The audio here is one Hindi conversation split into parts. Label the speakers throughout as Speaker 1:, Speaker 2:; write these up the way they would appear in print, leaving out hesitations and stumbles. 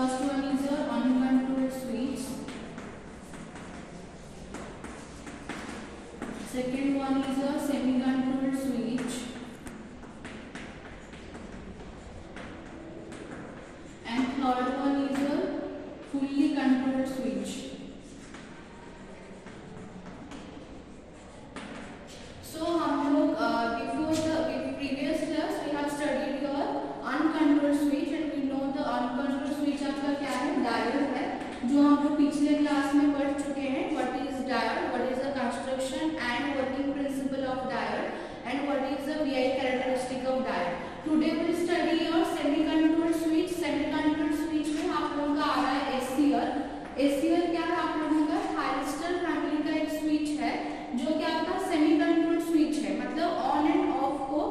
Speaker 1: First one is your uncontrolled switch. Second one is your semi-controlled switch. And third one is your fully controlled switch. So हम लोग before the previous class we have studied your uncontrolled switch and we know the uncontrolled switch आपका क्या है, डायोड है, जो हम लोग पिछले क्लास में पढ़ चुके हैं. What is diode, what is the construction and working principle of diode and what is the VI characteristic of diode. Today we will study your semi-controlled switch. Semi-controlled switch में आप लोगों का आ रहा है SCR. SCR क्या है आप लोगों का, थायरिस्टर फैमिली का एक स्विच है जो कि आपका सेमी कंट्रोल स्विच है. मतलब ऑन एंड ऑफ को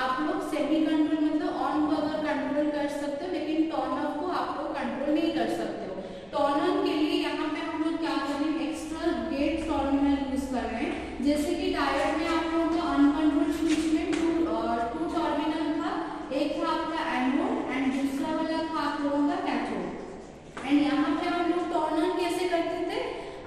Speaker 1: आप लोग सेमी कंट्रोल मतलब ऑन को अगर कंट्रोल कर सकते हो लेकिन टर्न ऑफ को आप लोग कंट्रोल नहीं कर सकते हो. टर्न ऑन के लिए यहाँ पे हम लोग क्या कर रहे हैं, एक्स्ट्रा गेट टर्मिनल यूज कर रहे हैं. जैसे कि डायोड में आप लोगों का अनकंट्रोल स्विच में टू टर्मिनल था, एक था आपका एनोड एंड दूसरा वाला था आप लोगों का कैथोड. एंड यहाँ पे हम लोग टर्न ऑन कैसे करते थे,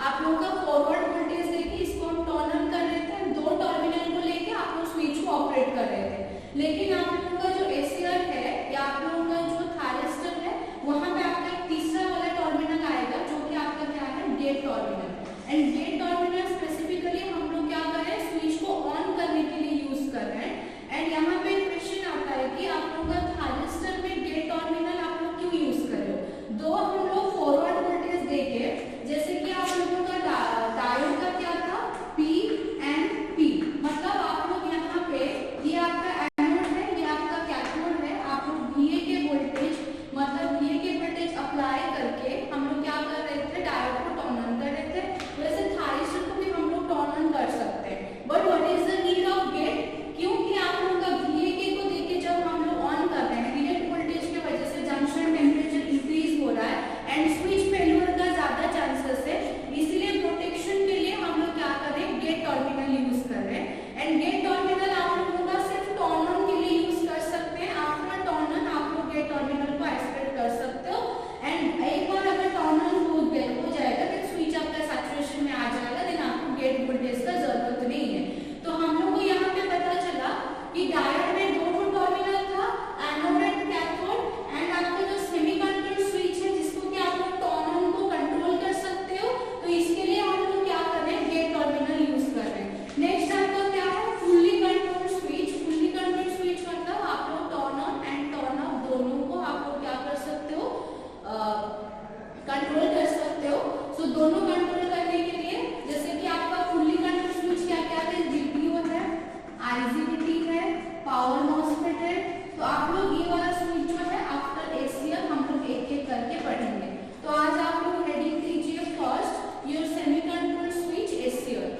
Speaker 1: आप लोगों का फॉरवर्ड वोल्टेज देके इसको हम टर्न ऑन कर रहे थे, दो टर्मिनल को लेके आप लोग स्विच को ऑपरेट कर रहे थे. लेकिन आप लोगों का जो एसीआर है या आप लोगों का जो थायरिस्टर है वहां पे आपका एक तीसरा वाला टर्मिनल आएगा जो कि आपका क्या है, gate terminal. And gate terminal specifically हम लोग क्या कर रहे हैं, स्विच को ऑन करने के लिए यूज कर रहे हैं. एंड यहाँ पे क्वेश्चन आता है कि आप लोगों का थायरिस्टर में गेट टर्मिनल आप लोग क्यों यूज कर रहे हो. दो हम लोग फॉरवर्ड वोल्टेज देके, जैसे कि आप लोगों का डायोड का क्या था, P and P, मतलब आप लोग यहाँ पे ये आपका एनोड है, ये आपका कैथोड है, आप लोग VA के वोल्टेज मतलब VA के वोल्टेज अप्लाई करके हम लोग क्या कर रहे थे, डायोड को टर्न ऑन कर रहे थे. वैसे थायरिस्टर को भी हम लोग टर्न ऑन कर सकते हैं. But what is the need of gate, क्योंकि आप लोगों का VA के को देके जब हम लोग ऑन कर रहे हैं, रिलेट वोल्टेज की वजह से जंक्शन टेम्परेचर इंक्रीज हो रहा है एंड स्विच फेल्यूर का ज्यादा चांसेस है. इसलिए प्रोटेक्शन के लिए हम लोग क्या कर रहे हैं, गेट टर्मिनल यूज कर रहे हैं. एंड गेट टर्मिनल आप लोगों का सिर्फ टर्न ऑन के लिए यूज कर सकते हैं. आफ्टर टर्न ऑन आप लोग गेट टर्मिनल को एक्सपेक्ट कर सकते हो. एंड एक बार अगर टर्न ऑन हो जाएगा तो स्विच आपका सैचुरेशन में आ जाएगा, देन आपको गेट वोल्टेज का जरूरत नहीं है. तो हम लोग को यहाँ पे पता चला कि डायोड में दो टर्मिनल था, एनोड एंड कैथोड. एंड आपका जो सेमी कंट्रोल स्विच है जिसको कि आप लोग टर्न ऑन को कंट्रोल कर सकते हो, तो इसके लिए हम लोग क्या कर रहे हैं, गेट टर्मिनल यूज कर रहे हैं. नेक्स्ट आपका क्या है, fully control switch. Fully control switch मतलब आप लोग turn on and turn off दोनों को आप लोग क्या कर सकते हो, कंट्रोल कर सकते हो. सो दोनों कंट्रोल करने के लिए जैसे कि आपका फुल्ली कंट्रोल स्विच क्या क्या है, जीपीओ है, आईजीबीटी है, पावर मॉसफेट है. तो आप लोग ये वाला स्विच जो है आफ्टर एसीआर हम लोग एक एक करके पढ़ेंगे. तो आज आप लोग हेडिंग कीजिए first your semi control switch ACR.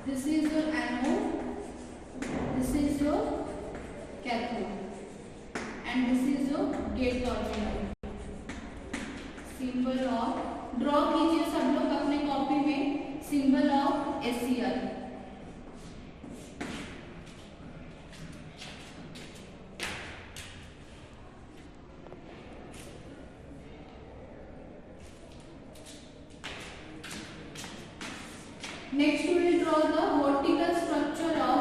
Speaker 1: This is your anode, this is your cathode and this is your gate terminal. Symbol of draw कीजिए सब लोग अपने कॉपी में, symbol of SCR. Next we will draw the vertical structure of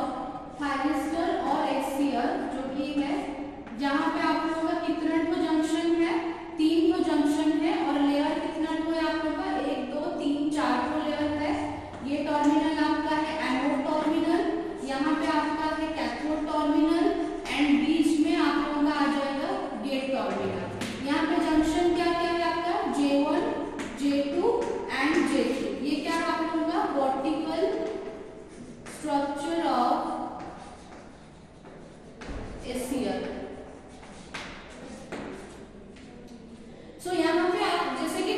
Speaker 1: thyristor और SCR, जो कि है जहाँ पे आप लोगों का कितना को जंक्शन है, 3 को जंक्शन है और लेयर कितना को है आप लोगों का, 1 2 3 4 को लेयर है. ये टर्मिनल आपका है एनोड टर्मिनल, यहाँ पे आपका है कैथोड टर्मिनल एंड बीच में आप लोगों का आ जाएगा गेट टर्मिनल. यहाँ पे जंक्शन क्या क्या है आपका, J1 J2 एंड J3. ये क्या है आप लोगों का, वर्टिकल स्ट्रक्चर ऑफ SCR. सो यहाँ पे आप जैसे कि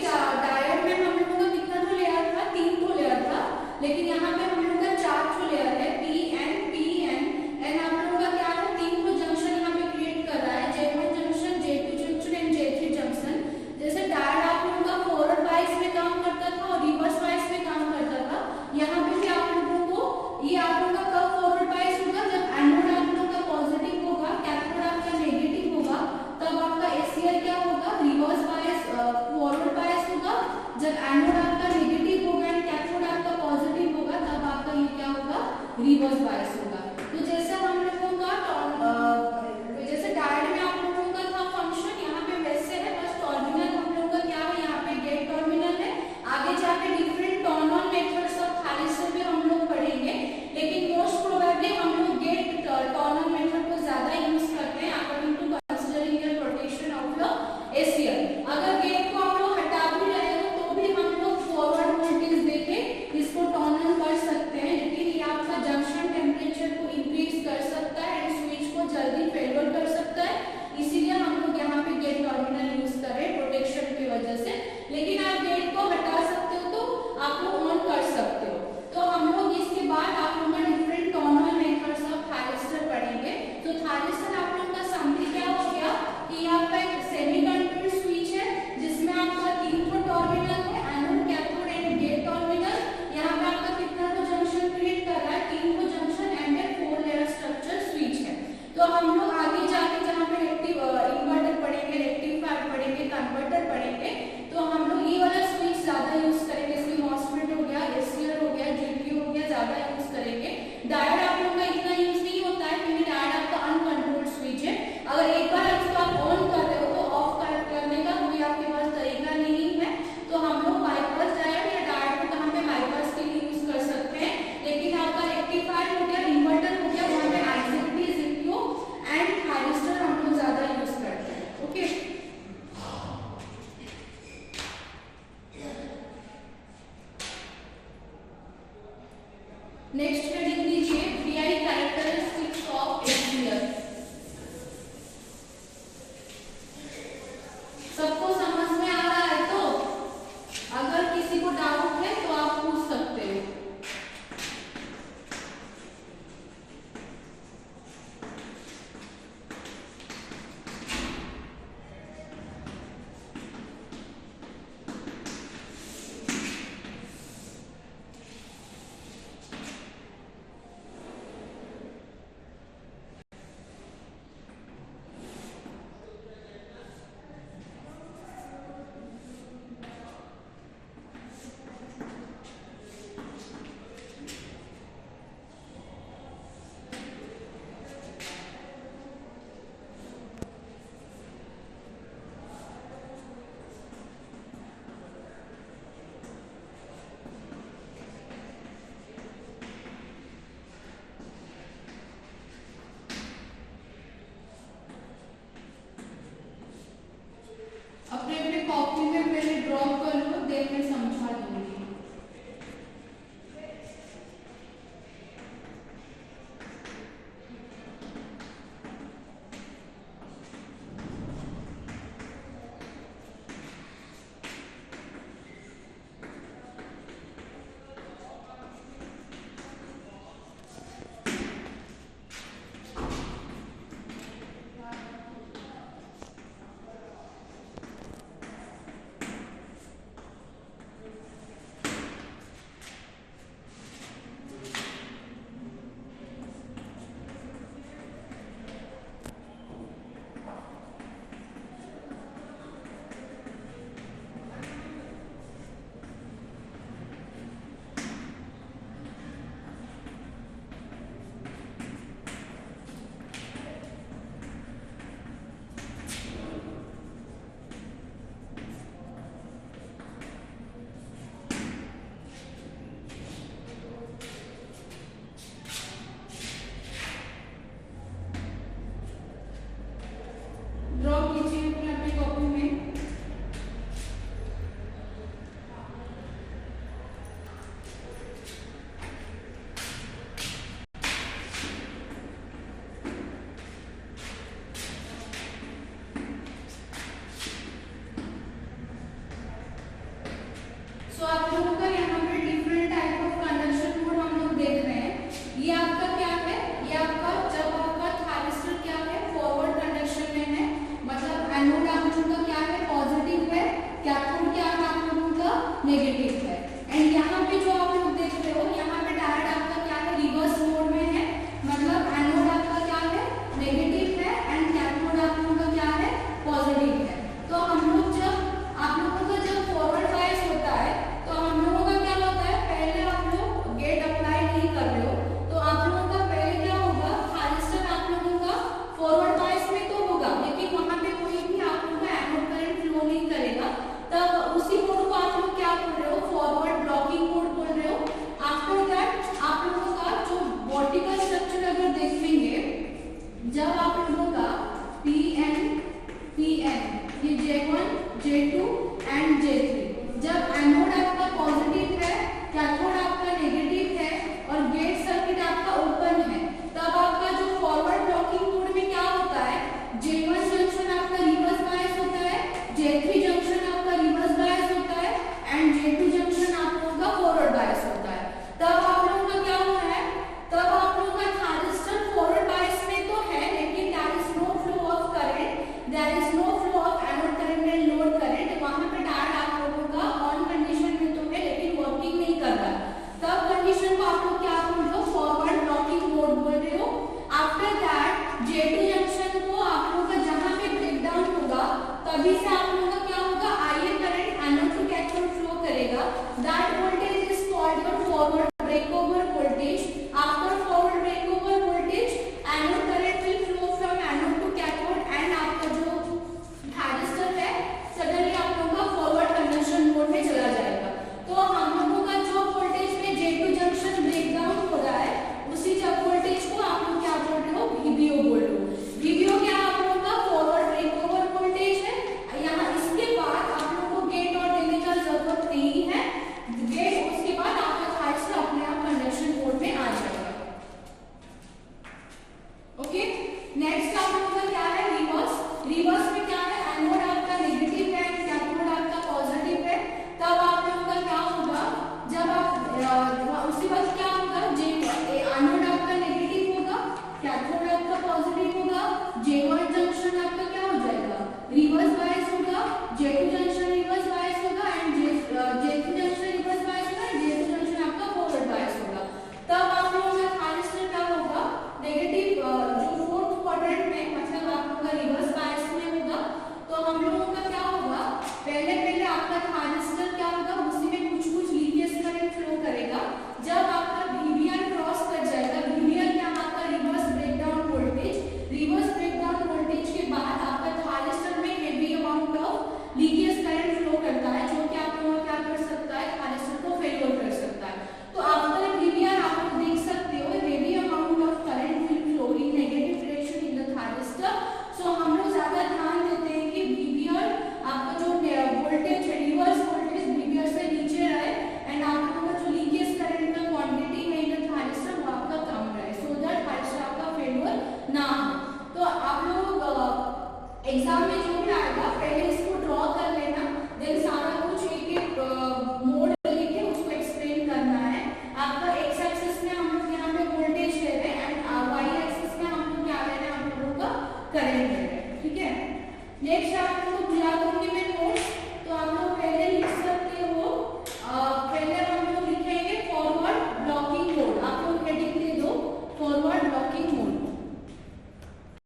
Speaker 1: नेक्स्ट हेडिंग लीजिए पीआई कैरेक्टरिस्टिक्स ऑफ एचसीएल। सबको समझ में आ रहा है? तो अगर किसी को डाउट है तो आप पूछ सकते हो। अपने अपने कॉपी में पहले ड्रॉ कर लो, देन मैं समझा दूंगी। ड्रॉ कीजिए अपने अपनी कॉपी में। सो आप लोगों का यहाँ पे different type of conduction mode हम लोग देख रहे हैं। ये आपका क्या है? ये आपका जब आपका थायरिस्टर क्या है, फॉरवर्ड कंडक्शन में है, मतलब एनोड आप लोगों का क्या है, पॉजिटिव है, कैथोड क्या है आप लोगों का नेगेटिव है। एंड यहाँ पे जो आप लोग देख रहे हो, यहाँ पे डायरेक्ट आपका क्या है, रिवर्स मोड में है, मतलब एनोड आपका क्या है, नेगेटिव है, एंड कैथोड आप लोगों का क्या है, पॉजिटिव है। तो हम लोग जब आप लोगों का जब फॉरवर्ड बायस होता है तो हम लोगों का क्या होता है, पहले आप लोग गेट अप्लाई नहीं कर रहे हो तो आप लोगों का पहले क्या होगा, थायरिस्टर आप लोगों का फॉरवर्ड बायस में तो होगा, लेकिन वहां पे कोई भी आप लोगों का एनोड करंट फ्लो नहीं करेगा। तब उसी मोड को आप लोग क्या बोल रहे हो, फॉरवर्ड ब्लॉकिंग मोड बोल रहे हो। आफ्टर दैट आप लोगों का जो वर्टिकल स्ट्रक्चर अगर देखेंगे, जब आप लोगों का पीएन ये J1 J2 एंड J3, जब एनोड आपका पॉजिटिव है, कैथोड आपका नेगेटिव है और गेट सर्किट आपका ओपन है, तब आपका जो फॉरवर्ड ब्लॉकिंग मोड में क्या होता है, J1 जंक्शन आपका रिवर्स बायस होता है, J3 जंक्शन आपका रिवर्स बायस होता है एंड J2 जंक्शन आप लोगों का फॉरवर्ड बायस होता है। तब आप लोगों का क्या हो रहा है, तब आप लोगों का थायरिस्टर फॉरवर्ड बायस में तो है, लेकिन there is no flow of current, there is no flow of anode current and load current. वहां पे डायरेक्ट आप लोगों का ऑन कंडीशन में तो है, लेकिन वर्किंग नहीं कर रहा। तब कंडीशन को आप लोग क्या बोल रहे हो, फॉरवर्ड ब्लॉकिंग मोड बोल रहे हो। आफ्टर दैट J2 जंक्शन को आप लोगों का जहां पे ब्रेकडाउन होगा, तभी से